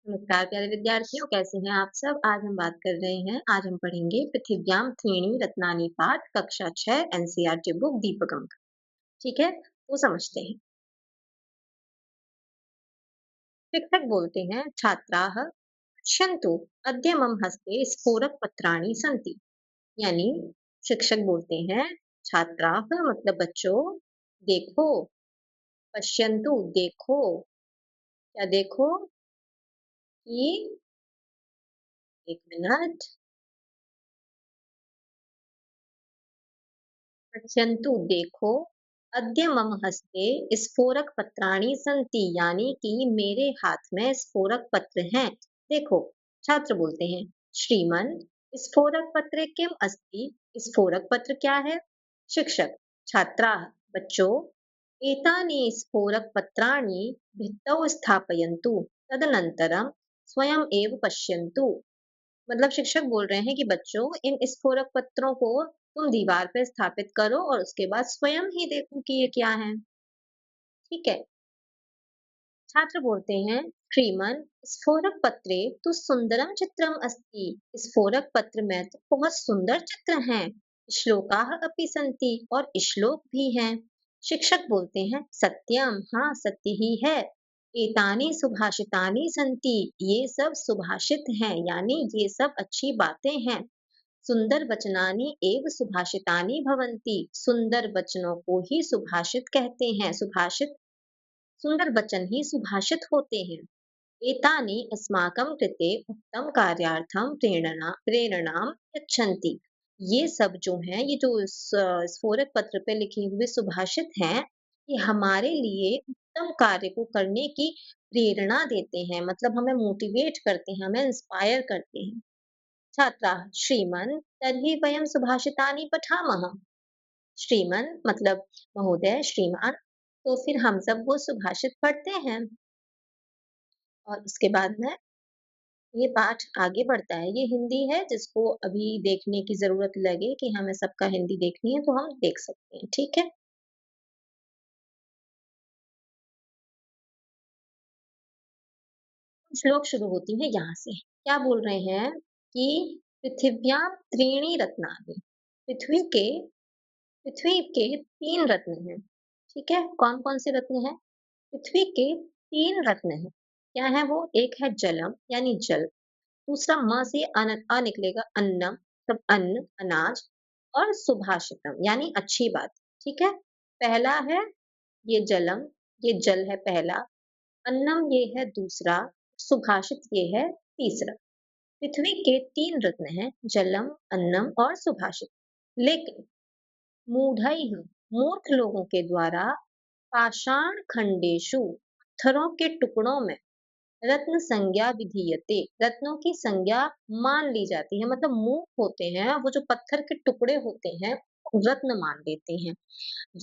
नमस्कार प्यारे विद्यार्थियों, कैसे हैं आप सब। आज हम बात कर रहे हैं, आज हम पढ़ेंगे पृथिव्याम त्रीणि रत्नानि पाठ कक्षा 6 एनसीईआरटी बुक दीपकम। ठीक है, तो समझते हैं। शिक्षक बोलते हैं, छात्राः पश्यन्तु अद्य मम हस्ते स्फोरक पत्राणि सन्ति। यानी शिक्षक बोलते हैं, छात्राः मतलब बच्चों, देखो, पश्यन्तु देखो, क्या देखो कि, एक मिनट, पश्यन्तु देखो, अद्य मम हस्ते स्फोरक पत्राणि सन्ति, यानी कि मेरे हाथ में स्फोरक पत्र हैं। देखो, छात्र बोलते हैं, श्रीमन स्फोरक पत्रे किम अस्ति। स्फोरक पत्र क्या है। शिक्षक, छात्रा बच्चों, एतानि स्फोरक पत्राणि भित्तौ स्थापयन्तु, तदनन्तरं स्वयं एव पश्यन्तु। मतलब शिक्षक बोल रहे हैं कि बच्चों, इन स्फोरक पत्रों को तुम दीवार पर स्थापित करो और उसके बाद स्वयं ही देखो कि ये क्या है। ठीक है। छात्र बोलते हैं, श्रीमन स्फोरक पत्रे तो सुंदरम चित्रम अस्ति। स्फोरक पत्र में तो बहुत सुंदर चित्र हैं। श्लोकाः अपि सन्ति, और श्लोक भी हैं। शिक्षक बोलते हैं, सत्यम, हाँ सत्य ही है। एतानि सुभाषितानि सन्ति, ये सब सुभाषित हैं, यानी ये सब अच्छी बातें हैं। सुंदर वचनानि एव सुभाषितानि भवन्ति। सुंदर वचनों को ही सुभाषित कहते हैं। सुभाषित, सुंदर वचन ही सुभाषित होते हैं। एतानि अस्माकं कृते उत्तम कार्यार्थं प्रेरणां यच्छन्ति। ये सब जो हैं, ये जो स्फोरक पत्र पे लिखे हुए सुभाषित हैं, ये हमारे लिए उत्तम कार्य को करने की प्रेरणा देते हैं। मतलब हमें मोटिवेट करते हैं, हमें इंस्पायर करते हैं। छात्राः श्रीमन् तर्हि वयं सुभाषितानि पठामः। श्रीमन मतलब महोदय, श्रीमान, तो फिर हम सब वो सुभाषित पढ़ते हैं। और उसके बाद में ये पाठ आगे बढ़ता है। ये हिंदी है, जिसको अभी देखने की जरूरत लगे कि हमें सबका हिंदी देखनी है तो हम देख सकते हैं। ठीक है। श्लोक शुरू होती है यहाँ से। क्या बोल रहे हैं कि पृथिव्यां त्रीणि रत्नानि, पृथ्वी के, पृथ्वी के तीन रत्न हैं। ठीक है, कौन कौन से रत्न हैं। पृथ्वी के तीन रत्न हैं। क्या है वो। एक है जलम, यानी जल। दूसरा म से अ निकलेगा, अन्नम, तब अन्न, अनाज। और सुभाषितम, यानी अच्छी बात। ठीक है। पहला है ये जलम, ये जल है पहला। अन्नम ये है दूसरा। सुभाषित ये है तीसरा। पृथ्वी के तीन रत्न हैं, जलम, अन्नम और सुभाषित। लेकिन मूढ़ैः, मूर्ख लोगों के द्वारा, पाषाण खंडेषु, पत्थरों के टुकड़ों में, रत्न संज्ञा विधीयते, रत्नों की संज्ञा मान ली जाती है। मतलब मूर्ख होते हैं वो, जो पत्थर के टुकड़े होते हैं, रत्न मान लेते हैं।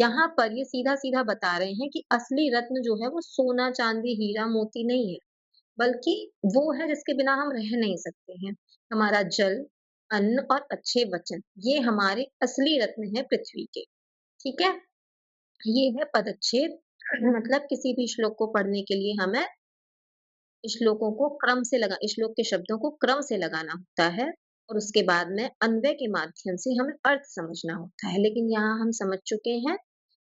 यहाँ पर ये सीधा सीधा बता रहे हैं कि असली रत्न जो है वो सोना चांदी हीरा मोती नहीं है, बल्कि वो है जिसके बिना हम रह नहीं सकते हैं। हमारा जल, अन्न और अच्छे वचन, ये हमारे असली रत्न है पृथ्वी के। ठीक है। ये है पदच्छेद। मतलब किसी भी श्लोक को पढ़ने के लिए हमें श्लोकों को क्रम से लगा, श्लोक के शब्दों को क्रम से लगाना होता है, और उसके बाद में अन्वय के माध्यम से हमें अर्थ समझना होता है। लेकिन यहाँ हम समझ चुके हैं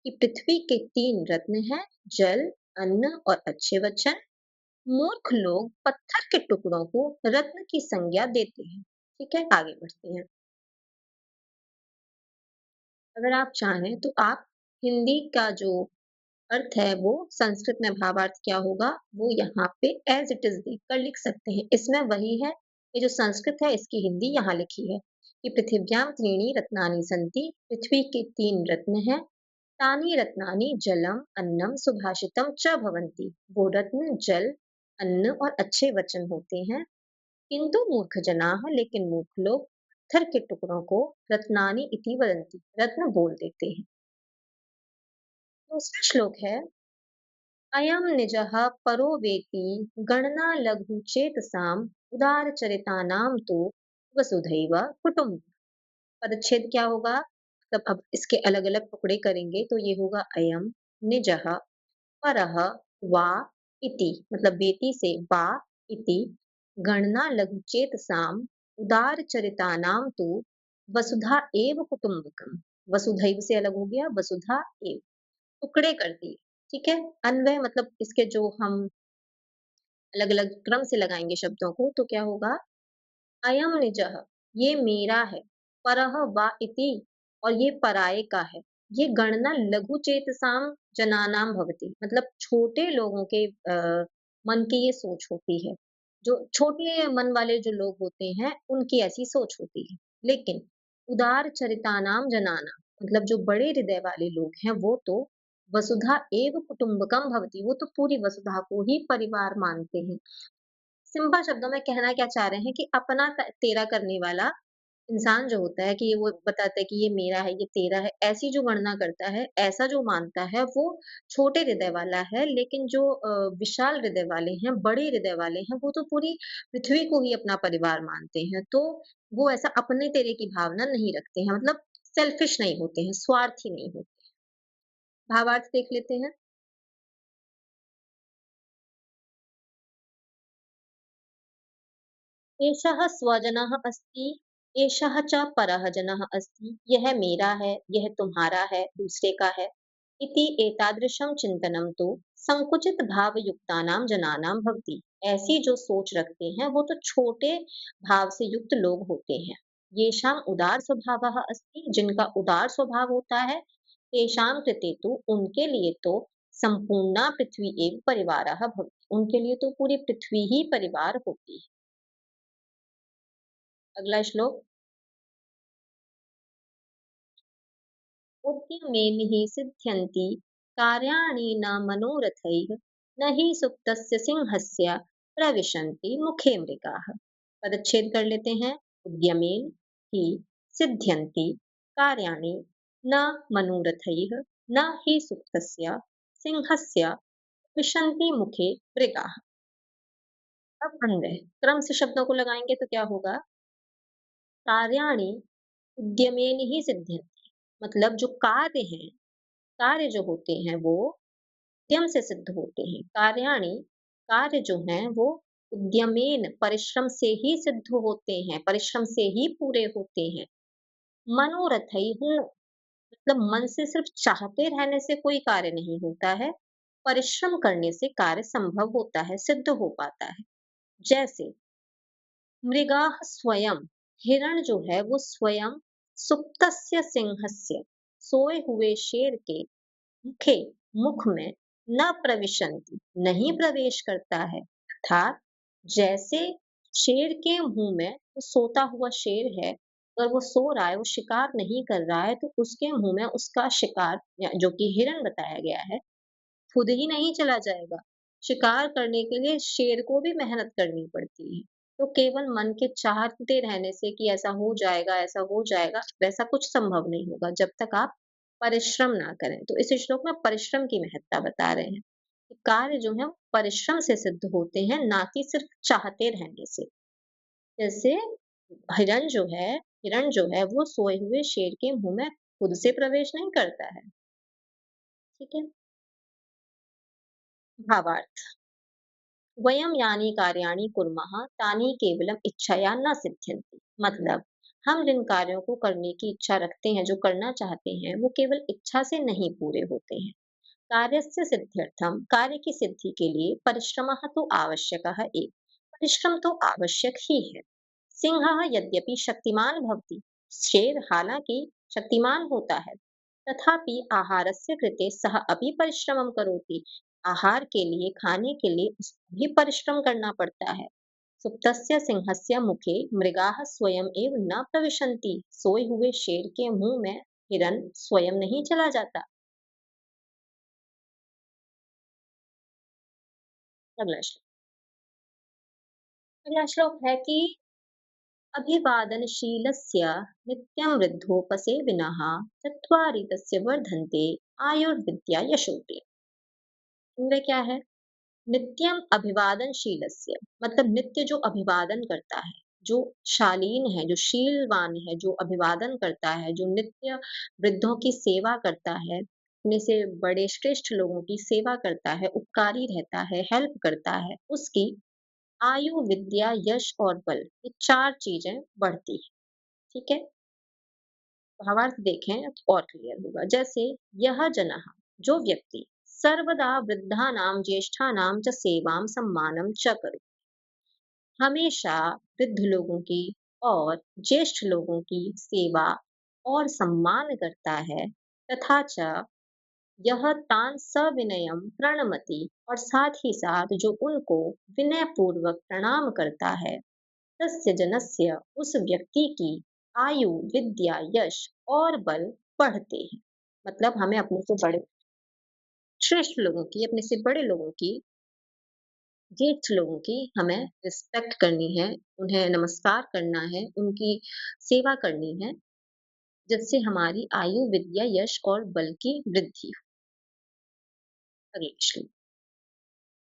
कि पृथ्वी के तीन रत्न हैं, जल, अन्न और अच्छे वचन। मूर्ख लोग पत्थर के टुकड़ों को रत्न की संज्ञा देते हैं। ठीक है, आगे बढ़ते हैं। अगर आप चाहें तो आप हिंदी का जो अर्थ है वो संस्कृत में भावार्थ क्या होगा वो यहाँ पे एज इट इज देखकर लिख सकते हैं। इसमें वही है, ये जो संस्कृत है इसकी हिंदी यहाँ लिखी है कि पृथिव्यां त्रीणि रत्नानि सन्ति, पृथ्वी के तीन रत्न हैं। तानि रत्नानि जलम, अन्नम, सुभाषितम च भवन्ति। वो रत्न जल, अन्न और अच्छे वचन होते हैं। किंतु मूर्ख जनाः, लेकिन मूर्ख लोग पत्थर के टुकड़ों को रत्नानि इति वदन्ति, रत्न बोल देते हैं। दूसरा श्लोक है, अयं निजः परो वेति, गणना लघु चेतसाम, उदार चरितानां तु वसुधैव कुटुम्ब। पदच्छेद क्या होगा। तब अब इसके अलग अलग टुकड़े करेंगे तो ये होगा अयम, निजः, परः, वा, इति, मतलब वेति से वा, इति गणना लघुचेतसाम् उदारचरितानां तु वसुधा एव कुटुम्बकम्। वसुधैव से अलग हो गया वसुधा एव, टुकड़े कर दिए। ठीक है, अन्वय मतलब इसके जो हम अलग अलग क्रम से लगाएंगे शब्दों को तो क्या होगा, अयम निजः, ये मेरा है, परः वा इति, और ये पराये का है। ये गणना लघु चेतसाम जनानाम भवति, मतलब छोटे लोगों के मन की ये सोच होती है। जो छोटे मन वाले जो लोग होते हैं उनकी ऐसी सोच होती है। लेकिन उदार चरितानाम जनानाम, मतलब जो बड़े हृदय वाले लोग हैं वो तो वसुधा एव कुटुम्बकम भवति, वो तो पूरी वसुधा को ही परिवार मानते हैं। सिंपल शब्दों में कहना क्या चाह रहे हैं कि अपना तेरा करने वाला इंसान जो होता है कि ये वो बताता है कि ये मेरा है, ये तेरा है, ऐसी जो गणना करता है, ऐसा जो मानता है वो छोटे हृदय वाला है। लेकिन जो विशाल हृदय वाले हैं, बड़े हृदय वाले हैं, वो तो पूरी पृथ्वी को ही अपना परिवार मानते हैं। तो वो ऐसा अपने तेरे की भावना नहीं रखते हैं, मतलब सेल्फिश नहीं होते हैं, स्वार्थी नहीं होते। भावार्थ देख लेते हैं। एषः स्वजनः अस्ति, एषः च परः जनः अस्ति, यह मेरा है, यह तुम्हारा है, दूसरे का है। इति एतादृशं चिन्तनं तु संकुचित भावयुक्तानां जनानां भवति। ऐसी जो सोच रखते हैं वो तो छोटे भाव से युक्त लोग होते हैं। येषाम् उदार स्वभावः अस्ति, जिनका उदार स्वभाव होता है, तेषां कृते तु, उनके लिए तो संपूर्णा पृथ्वी एव परिवारः भवति। उनके लिए तो पूरी पृथ्वी ही परिवार होती है। अगला श्लोक। उद्यमेन हि सिद्ध्यन्ति कार्याणि न मनोरथैः, न हि सुप्तस्य सिंहस्य प्रविशन्ति मुखे मृगाः। पदच्छेद कर लेते हैं। उद्यमेन हि सिद्ध्यन्ति कार्याणि न मनोरथैः, न हि सुप्तस्य सिंहस्य प्रविशन्ति मुखे मृगाः। अब अन्वय क्रम से शब्दों को लगाएंगे तो क्या होगा, कार्याणि उद्यमेन ही सिद्ध्यन्ति, मतलब जो कार्य हैं, कार्य जो होते हैं वो उद्यम से सिद्ध होते हैं। कार्याणि, कार्य जो हैं वो उद्यमेन, परिश्रम से ही सिद्ध होते हैं, परिश्रम से ही पूरे होते हैं। मनोरथैः, मतलब मन से सिर्फ चाहते रहने से कोई कार्य नहीं होता है, परिश्रम करने से कार्य संभव होता है, सिद्ध हो पाता है। जैसे मृगाः स्वयं, हिरण जो है वो स्वयं सुप्तस्य सिंहस्य, सोए हुए शेर के मुखे, मुख में न प्रविशन्ति, नहीं प्रवेश करता है। अर्थात जैसे शेर के मुंह में, वो सोता हुआ शेर है, अगर वो सो रहा है, वो शिकार नहीं कर रहा है, तो उसके मुंह में उसका शिकार जो कि हिरण बताया गया है खुद ही नहीं चला जाएगा। शिकार करने के लिए शेर को भी मेहनत करनी पड़ती है। तो केवल मन के चाहते रहने से कि ऐसा हो जाएगा, वैसा कुछ संभव नहीं होगा जब तक आप परिश्रम ना करें। तो इस श्लोक में परिश्रम की महत्ता बता रहे हैं। कि कार्य जो है वो परिश्रम से सिद्ध होते हैं, ना कि सिर्फ चाहते रहने से। जैसे हिरण जो है, हिरण जो है वो सोए हुए शेर के मुंह में खुद से प्रवेश नहीं करता है। ठीक है। भावार्थ। वयम यानी कार्याणि कुर्मः तानि केवलम इच्छया न सिद्ध्यन्ति, मतलब हम जिन कार्यों को करने की इच्छा रखते हैं, जो करना चाहते हैं, वो केवल इच्छा से नहीं पूरे होते हैं। कार्यस्य सिद्ध्यर्थम, कार्य की सिद्धि के लिए परिश्रमः तो आवश्यकः एव, परिश्रम तो आवश्यक ही है। सिंहः यद्यपि शक्तिमान भवति, शेर हालांकि शक्तिमान होता है, तथापि आहारस्य कृते सः अपि परिश्रमं करोति, आहार के लिए, खाने के लिए उसको भी परिश्रम करना पड़ता है। सुप्तस्य सिंहस्य मुखे मृगाः स्वयं एव न प्रविशन्ति, सोए हुए शेर के मुंह में हिरन स्वयं नहीं चला जाता। अगला श्लोक। अगला श्लोक है कि अभिवादनशीलस्य नित्यं वृद्धोपसेविनः चत्वारि तस्य वर्धन्ते आयुर्विद्या यशोते। इनमें क्या है, नित्यम अभिवादनशीलस्य, मतलब नित्य जो अभिवादन करता है, जो शालीन है, जो शीलवान है, जो अभिवादन करता है, जो नित्य वृद्धों की सेवा करता है, अपने से बड़े श्रेष्ठ लोगों की सेवा करता है, उपकारी रहता है, हेल्प करता है, उसकी आयु, विद्या, यश और बल, ये 4 चीज़ें बढ़ती हैं, ठीक है? भावार्थ देखें तो और क्लियर होगा। जैसे यह जनः, जो व्यक्ति सर्वदा वृद्धानां ज्येष्ठानां च सेवां सम्मानं च करो, हमेशा वृद्ध लोगों की और ज्येष्ठ लोगों की सेवा और सम्मान करता है, तथा च यह तान सविनयम प्रणमति, और साथ ही साथ जो उनको विनय पूर्वक प्रणाम करता है, तस्य जनस्य, उस व्यक्ति की आयु, विद्या, यश और बल बढ़ते हैं। मतलब हमें अपने से बड़े श्रेष्ठ लोगों की, अपने से बड़े लोगों की, ज्येष्ठ लोगों की हमें रिस्पेक्ट करनी है, उन्हें नमस्कार करना है, उनकी सेवा करनी है, जिससे हमारी आयु, विद्या, यश और बल की वृद्धि हो। अगले श्लोक।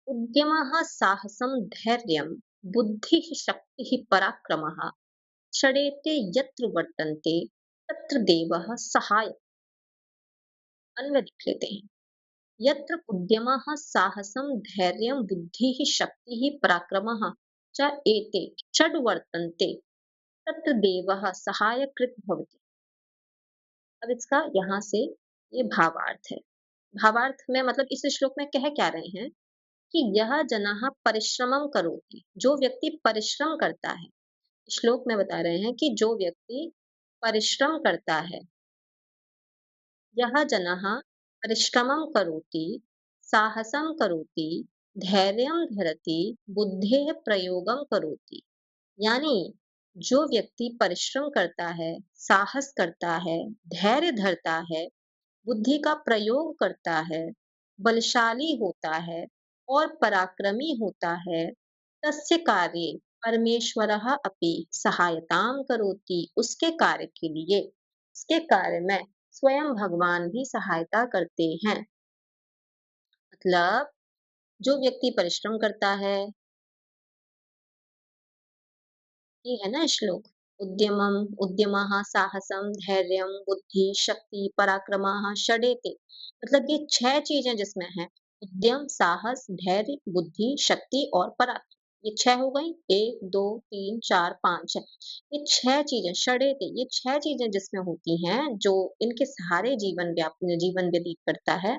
उद्यमः साहसं धैर्यं बुद्धिः शक्तिः पराक्रमः षडेते यत्र वर्तन्ते तत्र देवः सहायः। अन्वय लिख लेते हैं। यत्र उद्यमः साहसं धैर्यं बुद्धिः शक्तिः पराक्रमः च एते षड् वर्तन्ते तत्र देवः सहायकृत् भवति। अब इसका यहाँ से ये भावार्थ है। भावार्थ में मतलब इस श्लोक में कह क्या रहे हैं कि यह जनः परिश्रमं करोति, जो व्यक्ति परिश्रम करता है। श्लोक में बता रहे हैं कि जो व्यक्ति परिश्रम करता है, यह जनः परिश्रमं करोति, साहसं करोति, धैर्यं धरति, बुद्धेः प्रयोगं करोति। यानी जो व्यक्ति परिश्रम करता है, साहस करता है, धैर्य धरता है, बुद्धि का प्रयोग करता है, बलशाली होता है और पराक्रमी होता है, तस्य कार्ये परमेश्वरः अपि सहायतां करोति। उसके कार्य के लिए, उसके कार्य में स्वयं भगवान भी सहायता करते हैं। मतलब जो व्यक्ति परिश्रम करता है, ये है ना श्लोक। उद्यमम उद्यमः साहसम धैर्यम बुद्धि शक्ति पराक्रमः षडेते, मतलब ये 6 चीजें जिसमें है। उद्यम, साहस, धैर्य, बुद्धि, शक्ति और पराक्रम, ये 6 हो गई। 1 2 3 4 5 6, ये 6 चीजें षडेते, ये 6 चीजें जिसमें होती हैं, जो इनके सहारे जीवन व्यतीत करता है।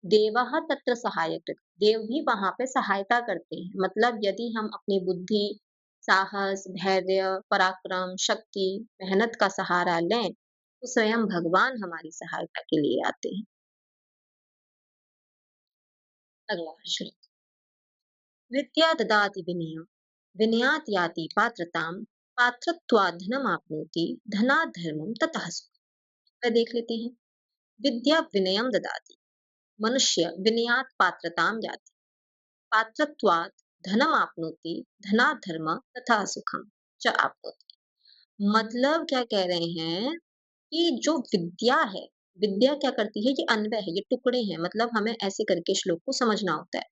देवः तत्र सहायक, देव भी वहां पे सहायता करते हैं। मतलब यदि हम अपनी बुद्धि, साहस, धैर्य, पराक्रम, शक्ति, मेहनत का सहारा लें, तो स्वयं भगवान हमारी सहायता के लिए आते हैं। अगला श्लोक। विद्या ददाति विनयम, विनयात याति पात्रतां, पात्रत्वात् धनमाप्नोति, धनात् धर्मं ततः सुखम्। देख लेते हैं। विद्या विनयम ददाति, मनुष्य विनयात पात्रतां याति, पात्रत्वात् धनमाप्नोति, धनात् धर्म तथा सुखम च आपनोति। मतलब क्या कह रहे हैं कि जो विद्या है, विद्या क्या करती है, ये अन्वय है, ये टुकड़े हैं। मतलब हमें ऐसे करके श्लोक को समझना होता है।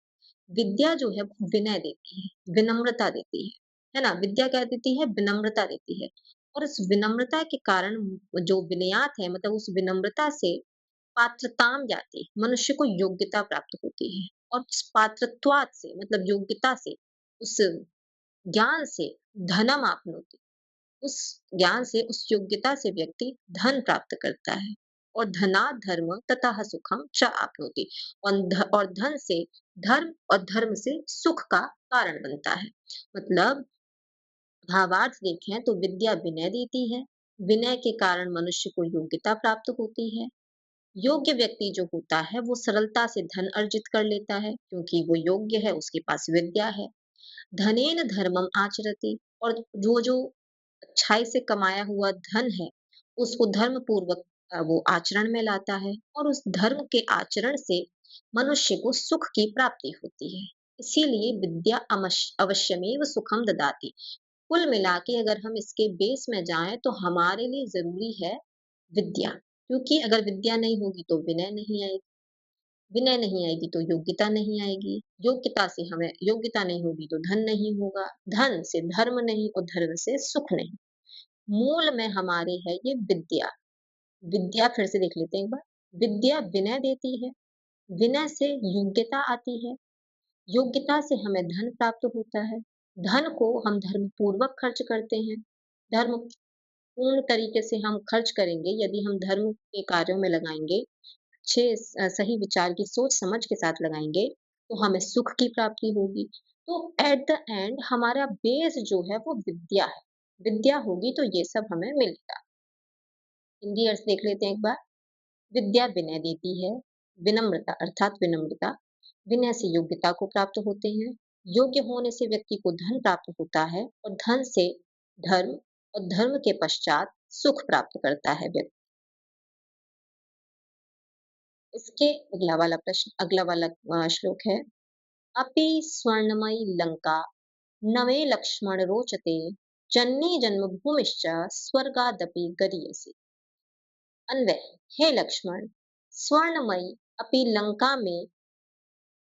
विद्या जो है वो विनय देती है, विनम्रता देती है ना? विद्या क्या देती है? विनम्रता देती है। और उस विनम्रता के कारण जो विनयात है, मतलब उस विनम्रता से पात्रताम जाति, मनुष्य को योग्यता प्राप्त होती है। और उस पात्रत्वात से, मतलब योग्यता से, उस ज्ञान से धनम आपनोति, उस ज्ञान से, उस योग्यता से व्यक्ति धन प्राप्त करता है। और धनात् धर्म ततः सुखम च आपनोति, और धन से धर्म, और धर्म से सुख का कारण बनता है। मतलब भावार्थ देखें तो विद्या विनय देती है, विनय के कारण मनुष्य को योग्यता प्राप्त होती है। योग्य व्यक्ति जो होता है वो सरलता से धन अर्जित कर लेता है, क्योंकि वो योग्य है, उसके पास विद्या है। धनेन धर्मम आचरति, और जो अच्छाई से कमाया हुआ धन है, उसको धर्म पूर्वक वो आचरण में लाता है, और उस धर्म के आचरण से मनुष्य को सुख की प्राप्ति होती है। इसीलिए विद्या अवश्यमेव सुखम ददाति। कुल मिला के अगर हम इसके बेस में जाएं तो हमारे लिए जरूरी है विद्या, क्योंकि अगर विद्या नहीं होगी तो विनय नहीं आएगी, विनय नहीं आएगी तो योग्यता नहीं आएगी, योग्यता से हमें, योग्यता नहीं होगी तो धन नहीं होगा, धन से धर्म नहीं, और धर्म से सुख नहीं। मूल में हमारे है ये विद्या। विद्या फिर से देख लेते हैं एक बार। विद्या विनय देती है, विनय से योग्यता आती है, योग्यता से हमें धन प्राप्त होता है, धन को हम धर्मपूर्वक खर्च करते हैं। धर्म पूर्ण तरीके से हम खर्च करेंगे यदि हम धर्म के कार्यों में लगाएँगे, सही विचार की सोच समझ के साथ लगाएँगे, तो हमें सुख की प्राप्ति होगी। तो एट द एंड हमारा बेस जो है वो विद्या है। विद्या होगी तो ये सब हमें मिलेगा। हिंदी अर्थ देख लेते हैं एक बार। विद्या विनय देती है। विनम्रता अर्थात विनम्रता। विनय से योग्यता को प्राप्त होते हैं। योग्य होने से व्यक्ति को धन प्राप्त होता है और धन से धर्म और धर्म के पश्चात सुख प्राप्त करता है व्यक्ति। इसके अगला वाला श्लोक है। अपि स्वर्णमयी लंका नवे लक्ष्मण रोचते जन्नी जन्मभूमिश्च स्वर्गादपि गरीयसी। अन्वय। हे लक्ष्मण, स्वर्णमयी अपि लंका में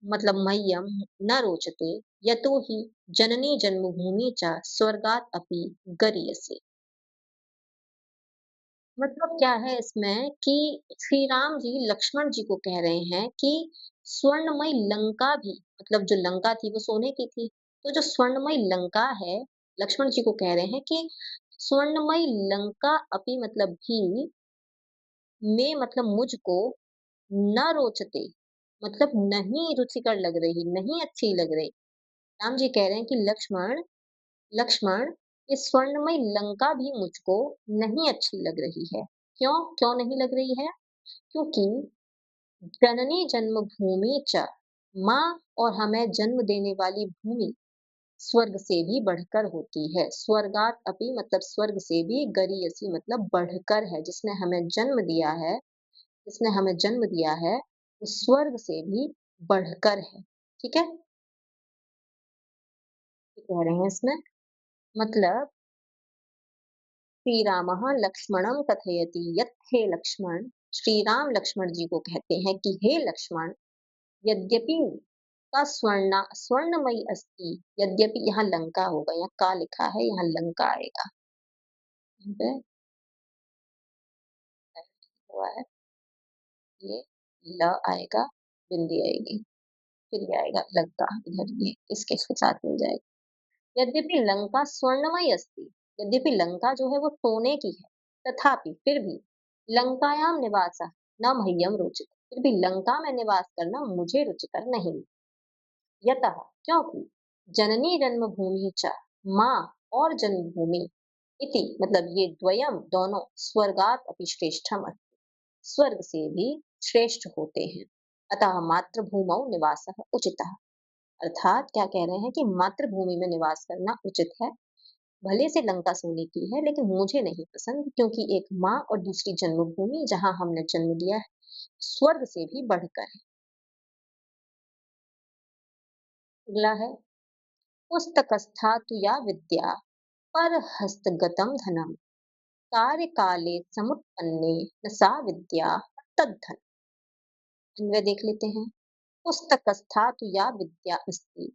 मतलब मह्यम न रोचते यतो हि जननी जन्मभूमि च स्वर्गात् अपि गरीयसे। मतलब क्या है इसमें कि श्री राम जी लक्ष्मण जी को कह रहे हैं कि स्वर्णमयी लंका भी मतलब जो लंका थी वो सोने की थी। तो जो स्वर्णमयी लंका है, लक्ष्मण जी को कह रहे हैं कि स्वर्णमयी लंका अपि मतलब भी में मतलब मुझको न रोचते मतलब नहीं रुचिकर लग रही, नहीं अच्छी लग रही। राम जी कह रहे हैं कि लक्ष्मण लक्ष्मण, ये स्वर्णमयी लंका भी मुझको नहीं अच्छी लग रही है। क्यों? क्यों नहीं लग रही है? क्योंकि जननी जन्मभूमि च माँ और हमें जन्म देने वाली भूमि स्वर्ग से भी बढ़कर होती है। स्वर्गात अपि मतलब स्वर्ग से भी गरीयसी मतलब बढ़कर है। जिसने हमें जन्म दिया है, वो स्वर्ग से भी बढ़कर है। ठीक है? ये कह रहे हैं इसमें मतलब श्रीरामः लक्ष्मणं कथयति यत् हे लक्ष्मण, श्री राम लक्ष्मण जी को कहते हैं कि हे लक्ष्मण, यद्यपि का स्वर्णमयी अस्ति, यद्यपि यहाँ लंका होगा, यहाँ का लिखा है, यहाँ लंका आएगा। यहाँ पे हुआ है, ये ल आएगा, बिंदी आएगी, फिर ये आएगा लंका, इधर ये इसके साथ मिल जाएगा। यद्यपि लंका स्वर्णमयी अस्ति, यद्यपि लंका जो है वो सोने की है, तथापि फिर भी लंकायाम निवासः न मह्यम रोचते, फिर भी लंका में निवास करना मुझे रुचिकर नहीं। यतः क्योंकि जननी जन्मभूमि च माँ और जन्मभूमि इति मतलब ये द्वयम दोनों स्वर्गात अपि श्रेष्ठम अस्ति, स्वर्ग से भी श्रेष्ठ होते हैं। अतः मातृभूमौ निवासः उचितः, अर्थात क्या कह रहे हैं कि मातृभूमि में निवास करना उचित है। भले से लंका सोने की है लेकिन मुझे नहीं पसंद क्योंकि एक माँ और दूसरी जन्मभूमि जहाँ हमने जन्म लिया है स्वर्ग से भी बढ़कर है। अगला है पुस्तकस्था तु या विद्या पर हस्तगतम धनम कार्यकाले समुत्पन्ने न सा विद्या तद्धन। अन्वय देख लेते हैं। पुस्तकस्था तु या विद्या अस्ति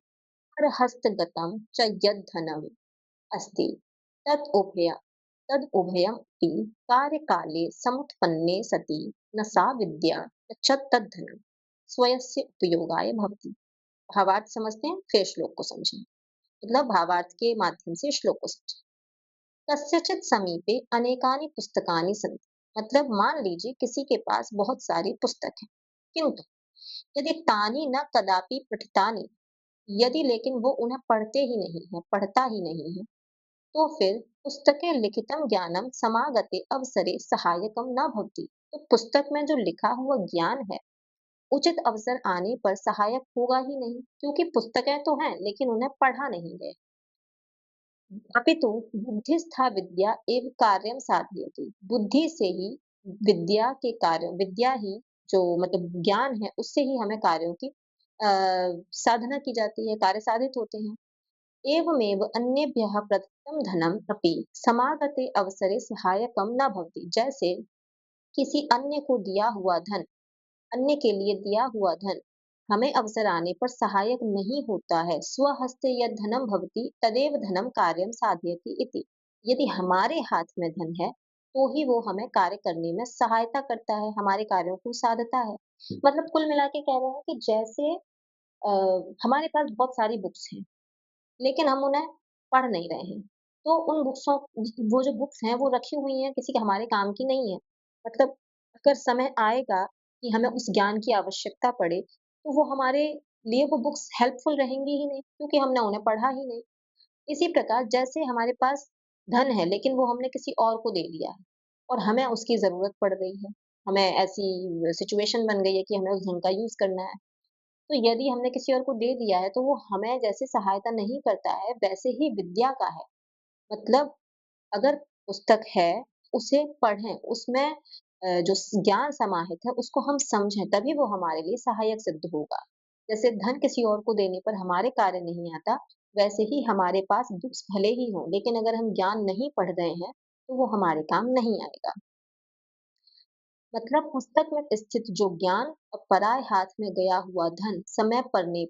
पर हस्तगतम च यद् धनम अस्ति तत् उभय तद् उभयमपि कार्यकाले समुत्पन्ने सति न सा विद्या च तद्धनम् स्वयस्य उपयोगाय भवति। भावार्थ समझते हैं फिर श्लोक को समझें। मतलब भावार्थ के माध्यम से श्लोक को समझें। कस्यचित् समीपे अनेकानि पुस्तकानि सन्ति मतलब मान लीजिए किसी के पास बहुत सारी पुस्तक हैं किंतु यदि तानि न कदापि पठितानि यदि लेकिन वो उन्हें पढ़ते ही नहीं है पढ़ता ही नहीं है तो फिर पुस्तके लिखितम ज्ञानम समागते अवसरे सहायकम न भवति। तो पुस्तक में जो लिखा हुआ ज्ञान है उचित अवसर आने पर सहायक होगा ही नहीं क्योंकि पुस्तकें तो हैं लेकिन उन्हें पढ़ा नहीं गया। अपितु बुद्धिस्था विद्या एव कार्यम साधयति, बुद्धि से ही विद्या ही जो मतलब ज्ञान है उससे ही हमें कार्यों की साधना की जाती है, कार्य साधित होते हैं। एवमेव अन्येभ्यः प्रदत्तं धनम् अपि समागते अवसरे सहायकं न भवति। जैसे किसी अन्य के लिए दिया हुआ धन हमें अवसर आने पर सहायक नहीं होता है। स्वहस्ते यद धनम भवति तदेव धनम कार्यम साधयति इति। यदि हमारे हाथ में धन है तो ही वो हमें कार्य करने में सहायता करता है, हमारे कार्यों को साधता है। मतलब कुल मिला के कह रहे हैं कि जैसे हमारे पास बहुत सारी बुक्स हैं लेकिन हम उन्हें पढ़ नहीं रहे हैं। तो उन बुक्सों वो जो बुक्स हैं वो रखी हुई हैं किसी के हमारे काम की नहीं है। मतलब अगर समय आएगा कि हमें उस ज्ञान की आवश्यकता पड़े, तो वो हमारे लिए वो बुक्स हेल्पफुल रहेंगी ही नहीं क्योंकि हमने उन्हें पढ़ा ही नहीं। इसी प्रकार जैसे हमारे पास धन है लेकिन वो हमने किसी और को दे दिया है और हमें उसकी ज़रूरत पड़ गई है। हमें ऐसी सिचुएशन बन गई है कि हमें उस धन का यूज़ करना है। तो यदि हमने किसी और को दे दिया है तो वो हमें जैसे सहायता नहीं करता है वैसे ही विद्या का है। मतलब अगर पुस्तक है उसे पढ़ें, उसमें जो ज्ञान समाहित है उसको हम समझें तभी वो हमारे लिए सहायक सिद्ध होगा। जैसे धन किसी और को देने पर हमारे कार्य नहीं आता, वैसे ही हमारे पास बुक्स भले ही हों लेकिन अगर हम ज्ञान नहीं पढ़ रहे हैं तो वो हमारे काम नहीं आएगा। मतलब पुस्तक में स्थित जो ज्ञान और पराये हाथ में गया हुआ धन समय पड़ने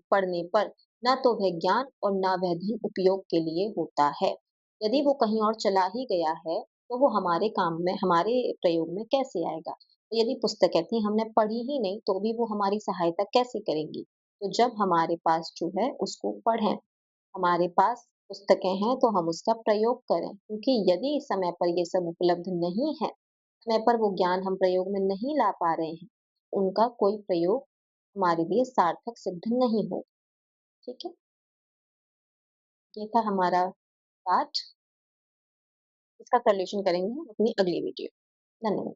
पर न तो वह ज्ञान और न वह धन उपयोग के लिए होता है। यदि वो कहीं और चला ही गया है तो वो हमारे काम में हमारे प्रयोग में कैसे आएगा। तो यदि पुस्तकें थी हमने पढ़ी ही नहीं तो भी वो हमारी सहायता कैसे करेंगी। तो जब हमारे पास जो है उसको पढ़ें, हमारे पास पुस्तकें हैं तो हम उसका प्रयोग करें क्योंकि यदि समय पर ये सब उपलब्ध नहीं है, समय पर वो ज्ञान हम प्रयोग में नहीं ला पा रहे हैं, उनका कोई प्रयोग हमारे लिए सार्थक सिद्ध नहीं हो। ठीक है? ये था हमारा पाठ, इसका सॉल्यूशन करेंगे हम अपनी अगली वीडियो। धन्यवाद।